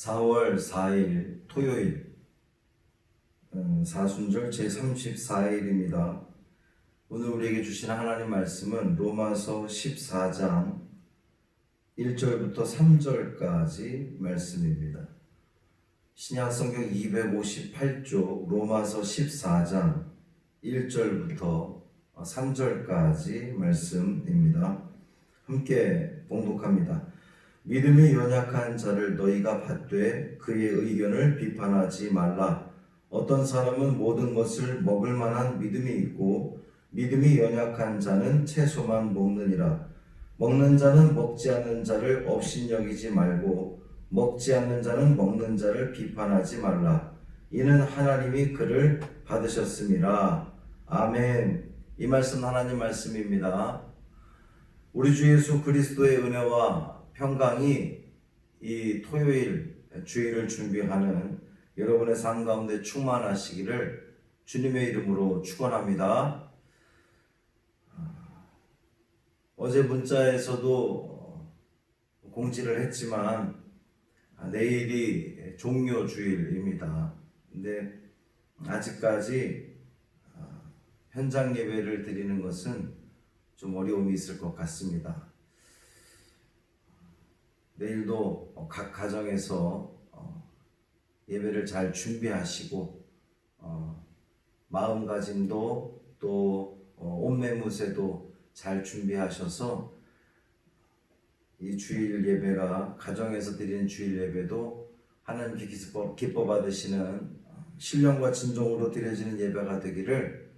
4월 4일 토요일 사순절 제34일입니다. 오늘 우리에게 주신 하나님 말씀은 로마서 14장 1절부터 3절까지 말씀입니다. 신약성경 258쪽 로마서 14장 1절부터 3절까지 말씀입니다. 함께 봉독합니다. 믿음이 연약한 자를 너희가 받되 그의 의견을 비판하지 말라. 어떤 사람은 모든 것을 먹을 만한 믿음이 있고 믿음이 연약한 자는 채소만 먹느니라. 먹는 자는 먹지 않는 자를 업신여기지 말고 먹지 않는 자는 먹는 자를 비판하지 말라. 이는 하나님이 그를 받으셨음이라. 아멘. 이 말씀 하나님 말씀입니다. 우리 주 예수 그리스도의 은혜와 평강이 이 토요일 주일을 준비하는 여러분의 삶 가운데 충만하시기를 주님의 이름으로 축원합니다. 어제 문자에서도 공지를 했지만 내일이 종료 주일입니다. 근데 아직까지 현장 예배를 드리는 것은 좀 어려움이 있을 것 같습니다. 내일도 각 가정에서 예배를 잘 준비하시고 마음가짐도 또 옷매무새도 잘 준비하셔서 이 주일 예배가 가정에서 드리는 주일 예배도 하나님께 기뻐 받으시는 신령과 진정으로 드려지는 예배가 되기를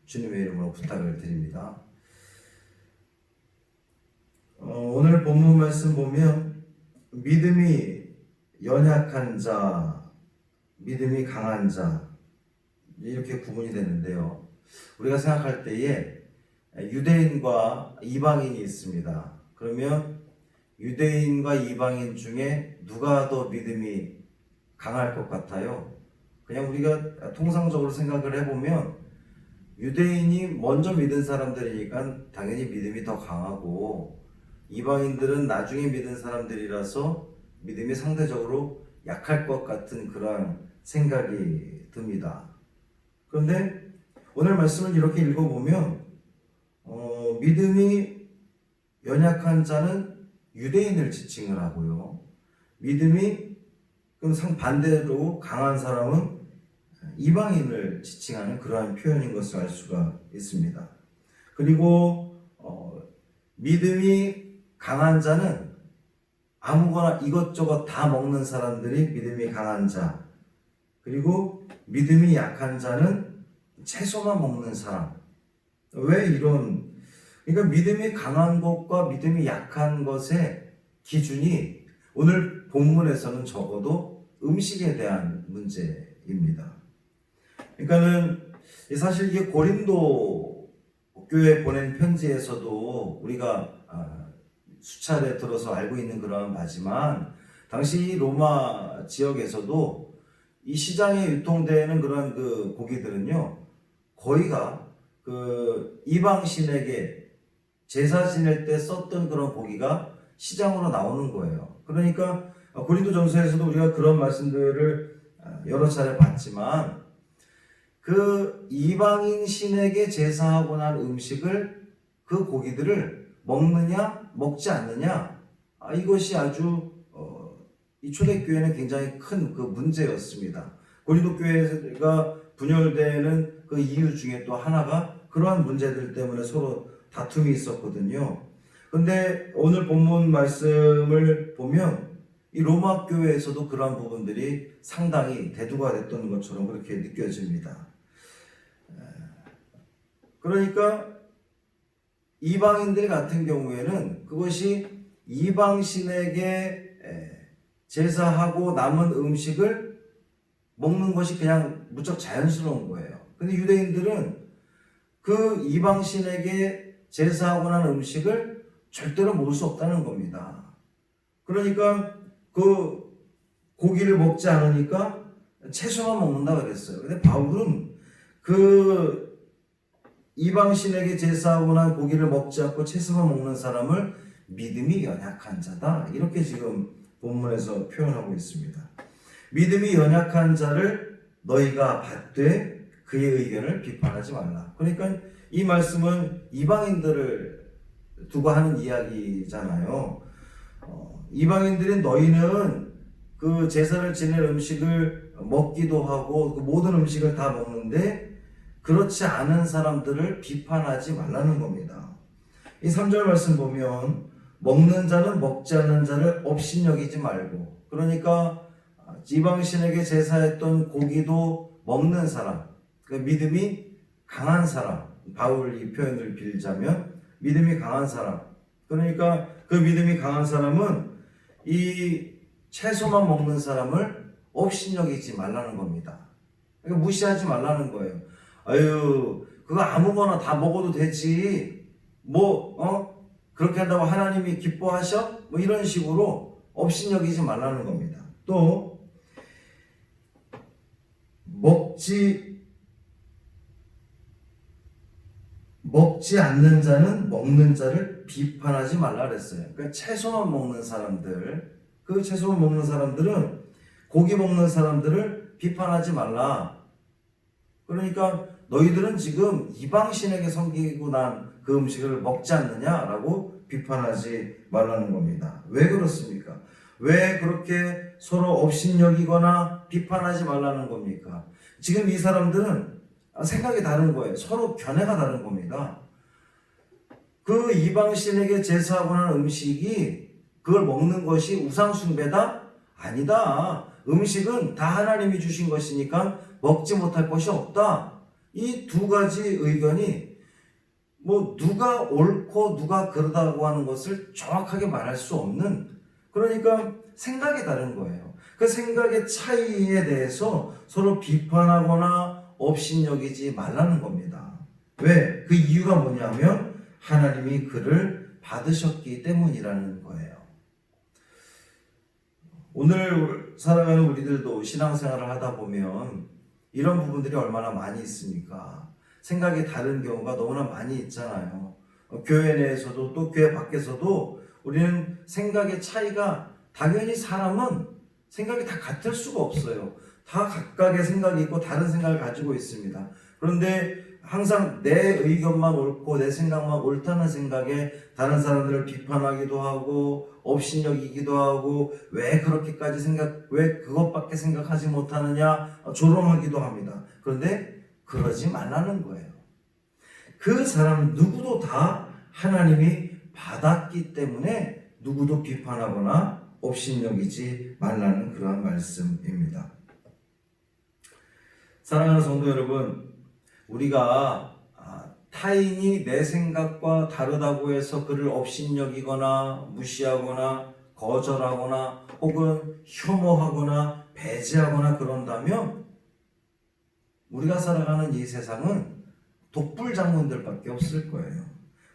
주님의 이름으로 부탁을 드립니다. 오늘 본문 말씀 보면 믿음이 연약한 자, 믿음이 강한 자 이렇게 구분이 되는데요. 우리가 생각할 때에 유대인과 이방인이 있습니다. 그러면 유대인과 이방인 중에 누가 더 믿음이 강할 것 같아요? 그냥 우리가 통상적으로 생각을 해보면 유대인이 먼저 믿은 사람들이니까 당연히 믿음이 더 강하고 이방인들은 나중에 믿은 사람들이라서 믿음이 상대적으로 약할 것 같은 그런 생각이 듭니다. 그런데 오늘 말씀을 이렇게 읽어보면 믿음이 연약한 자는 유대인을 지칭을 하고요. 믿음이 그럼 상반대로 강한 사람은 이방인을 지칭하는 그러한 표현인 것을 알 수가 있습니다. 그리고 믿음이 강한 자는 아무거나 이것저것 다 먹는 사람들이 믿음이 강한 자, 그리고 믿음이 약한 자는 채소만 먹는 사람. 왜 이런, 그러니까 믿음이 강한 것과 믿음이 약한 것의 기준이 오늘 본문에서는 적어도 음식에 대한 문제입니다. 그러니까는 사실 이게 고린도 교회에 보낸 편지에서도 우리가 수차례 들어서 알고 있는 그런 바지만 당시 로마 지역에서도 이 시장에 유통되는 그런 그 고기들은요 거의가 그 이방신에게 제사 지낼 때 썼던 그런 고기가 시장으로 나오는 거예요. 그러니까 고린도전서에서도 우리가 그런 말씀들을 여러 차례 봤지만 그 이방인 신에게 제사하고 난 음식을 그 고기들을 먹느냐 먹지 않느냐 이것이 아주 이 초대교회는 굉장히 큰 그 문제였습니다. 고린도 교회가 분열되는 그 이유 중에 또 하나가 그러한 문제들 때문에 서로 다툼이 있었거든요. 그런데 오늘 본문 말씀을 보면 이 로마 교회에서도 그러한 부분들이 상당히 대두가 됐던 것처럼 그렇게 느껴집니다. 그러니까 이방인들 같은 경우에는 그것이 이방신에게 제사하고 남은 음식을 먹는 것이 그냥 무척 자연스러운 거예요. 근데 유대인들은 그 이방신에게 제사하고 난 음식을 절대로 먹을 수 없다는 겁니다. 그러니까 그 고기를 먹지 않으니까 채소만 먹는다 그랬어요. 근데 바울은 그 이방신에게 제사하고 난 고기를 먹지 않고 채소만 먹는 사람을 믿음이 연약한 자다 이렇게 지금 본문에서 표현하고 있습니다. 믿음이 연약한 자를 너희가 받되 그의 의견을 비판하지 말라. 그러니까 이 말씀은 이방인들을 두고 하는 이야기잖아요. 이방인들인 너희는 그 제사를 지낼 음식을 먹기도 하고 그 모든 음식을 다 먹는데 그렇지 않은 사람들을 비판하지 말라는 겁니다. 이 3절 말씀 보면 먹는 자는 먹지 않는 자를 업신여기지 말고, 그러니까 이방신에게 제사했던 고기도 먹는 사람, 그 믿음이 강한 사람, 바울이 표현을 빌자면 믿음이 강한 사람, 그러니까 그 믿음이 강한 사람은 이 채소만 먹는 사람을 업신여기지 말라는 겁니다. 그러니까 무시하지 말라는 거예요. 아유, 그거 아무거나 다 먹어도 되지. 그렇게 한다고 하나님이 기뻐하셔? 이런 식으로 업신여기지 말라는 겁니다. 또 먹지 않는 자는 먹는 자를 비판하지 말라 그랬어요. 그러니까 채소만 먹는 사람들, 그 채소만 먹는 사람들은 고기 먹는 사람들을 비판하지 말라. 그러니까 너희들은 지금 이방신에게 섬기고 난 그 음식을 먹지 않느냐라고 비판하지 말라는 겁니다. 왜 그렇습니까? 왜 그렇게 서로 업신여기거나 비판하지 말라는 겁니까? 지금 이 사람들은 생각이 다른 거예요. 서로 견해가 다른 겁니다. 그 이방신에게 제사하고 난 음식이 그걸 먹는 것이 우상숭배다? 아니다. 음식은 다 하나님이 주신 것이니까 먹지 못할 것이 없다. 이 두 가지 의견이 누가 옳고 누가 그러다고 하는 것을 정확하게 말할 수 없는, 그러니까 생각이 다른 거예요. 그 생각의 차이에 대해서 서로 비판하거나 업신여기지 말라는 겁니다. 왜? 그 이유가 뭐냐면 하나님이 그를 받으셨기 때문이라는 거예요. 오늘 살아가는 우리들도 신앙생활을 하다 보면 이런 부분들이 얼마나 많이 있습니까? 생각이 다른 경우가 너무나 많이 있잖아요. 교회 내에서도 또 교회 밖에서도 우리는 생각의 차이가, 당연히 사람은 생각이 다 같을 수가 없어요. 다 각각의 생각이 있고 다른 생각을 가지고 있습니다. 그런데 항상 내 의견만 옳고 내 생각만 옳다는 생각에 다른 사람들을 비판하기도 하고 업신여기기도 하고 왜 그렇게까지 왜 그것밖에 생각하지 못하느냐 조롱하기도 합니다. 그런데 그러지 말라는 거예요. 그 사람 누구도 다 하나님이 받았기 때문에 누구도 비판하거나 업신여기지 말라는 그러한 말씀입니다. 사랑하는 성도 여러분, 우리가 타인이 내 생각과 다르다고 해서 그를 업신여기거나 무시하거나 거절하거나 혹은 혐오하거나 배제하거나 그런다면 우리가 살아가는 이 세상은 독불장군들밖에 없을 거예요.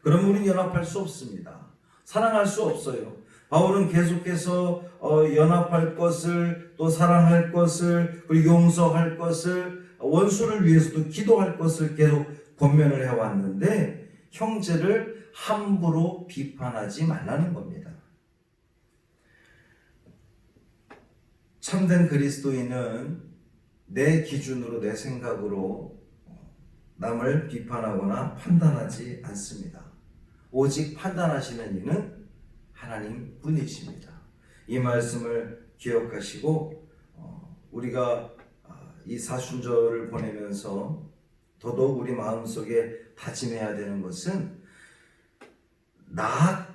그럼 우리는 연합할 수 없습니다. 사랑할 수 없어요. 바울은 계속해서 연합할 것을, 또 사랑할 것을, 그리고 용서할 것을, 원수를 위해서도 기도할 것을 계속 권면을 해왔는데 형제를 함부로 비판하지 말라는 겁니다. 참된 그리스도인은 내 기준으로, 내 생각으로 남을 비판하거나 판단하지 않습니다. 오직 판단하시는 이는 하나님 뿐이십니다. 이 말씀을 기억하시고 우리가 이 사순절을 보내면서 더더욱 우리 마음속에 다짐해야 되는 것은 나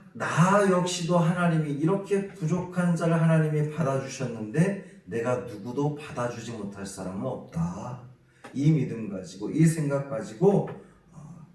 역시도 하나님이 이렇게 부족한 자를 하나님이 받아주셨는데 내가 누구도 받아주지 못할 사람은 없다. 이 믿음 가지고, 이 생각 가지고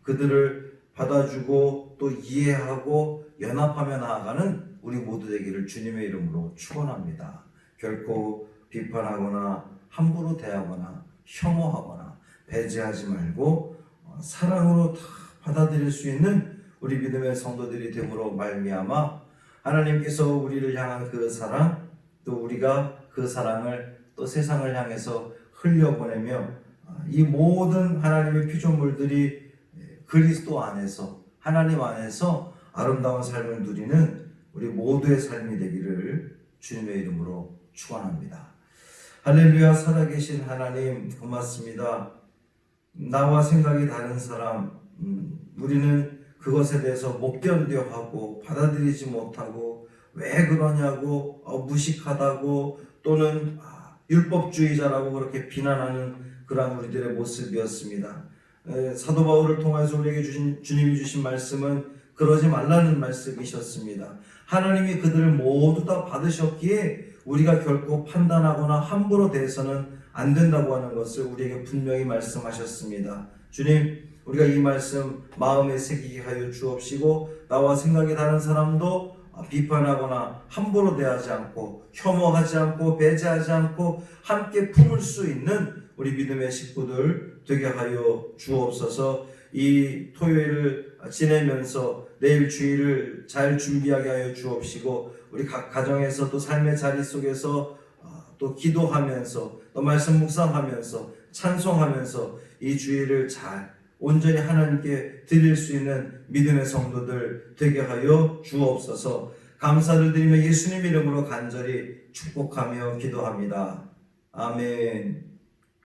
그들을 받아주고 또 이해하고 연합하며 나아가는 우리 모두 되기를 주님의 이름으로 축원합니다. 결코 비판하거나 함부로 대하거나 혐오하거나 배제하지 말고 사랑으로 다 받아들일 수 있는 우리 믿음의 성도들이 됨으로 말미암아 하나님께서 우리를 향한 그 사랑, 또 우리가 그 사랑을 또 세상을 향해서 흘려보내며 이 모든 하나님의 피조물들이 그리스도 안에서, 하나님 안에서 아름다운 삶을 누리는 우리 모두의 삶이 되기를 주님의 이름으로 축원합니다. 할렐루야. 살아계신 하나님 고맙습니다. 나와 생각이 다른 사람, 우리는 그것에 대해서 못 견뎌하고 받아들이지 못하고 왜 그러냐고 무식하다고 또는 율법주의자라고 그렇게 비난하는 그러한 우리들의 모습이었습니다. 사도 바울을 통해서 우리에게 주님이 주신 말씀은 그러지 말라는 말씀이셨습니다. 하나님이 그들을 모두 다 받으셨기에 우리가 결코 판단하거나 함부로 대해서는 안 된다고 하는 것을 우리에게 분명히 말씀하셨습니다. 주님, 우리가 이 말씀 마음에 새기게 하여 주옵시고 나와 생각이 다른 사람도 비판하거나 함부로 대하지 않고 혐오하지 않고 배제하지 않고 함께 품을 수 있는 우리 믿음의 식구들 되게 하여 주옵소서. 이 토요일을 지내면서 내일 주일을 잘 준비하게 하여 주옵시고 우리 각 가정에서도 삶의 자리 속에서 또 기도하면서 또 말씀 묵상하면서 찬송하면서 이 주일을 잘 온전히 하나님께 드릴 수 있는 믿음의 성도들 되게 하여 주옵소서. 감사를 드리며 예수님 이름으로 간절히 축복하며 기도합니다. 아멘.